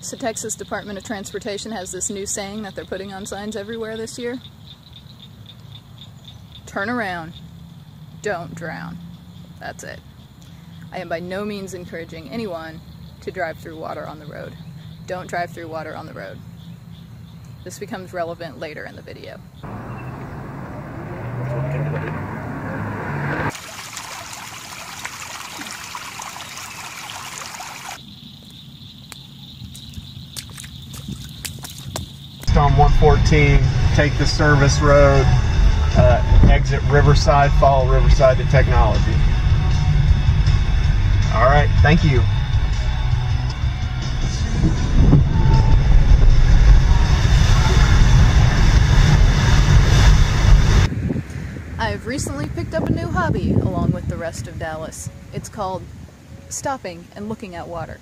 So Texas Department of Transportation has this new saying that they're putting on signs everywhere this year. Turn around, don't drown. That's it. I am by no means encouraging anyone to drive through water on the road. Don't drive through water on the road. This becomes relevant later in the video. On 114, take the service road, exit Riverside, follow Riverside to Technology. All right, thank you. I've recently picked up a new hobby along with the rest of Dallas. It's called stopping and looking at water.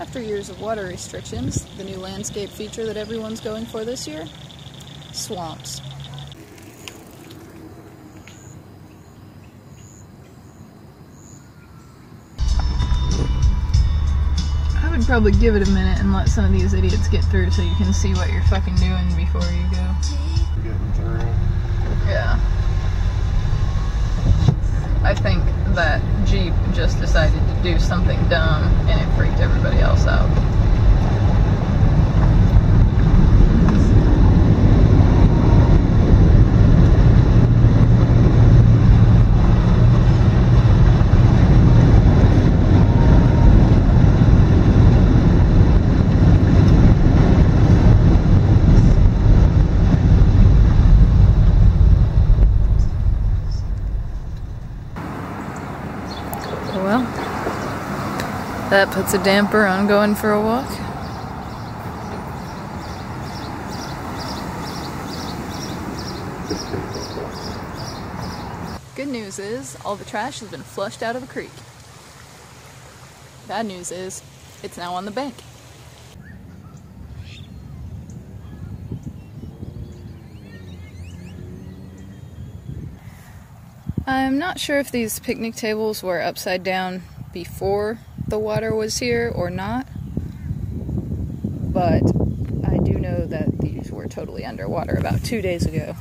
After years of water restrictions, the new landscape feature that everyone's going for this year? Swamps. I would probably give it a minute and let some of these idiots get through so you can see what you're fucking doing before you go. Getting through. Yeah. I think that Jeep just decided to do something dumb and it freaked everybody else out. Well, that puts a damper on going for a walk. Good news is, all the trash has been flushed out of the creek. Bad news is, it's now on the bank. I'm not sure if these picnic tables were upside down before the water was here or not, but I do know that these were totally underwater about 2 days ago.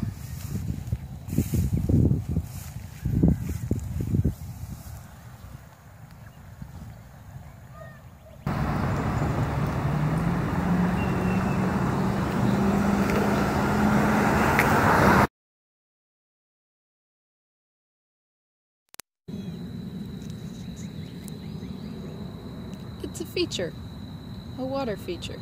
It's a feature, a water feature.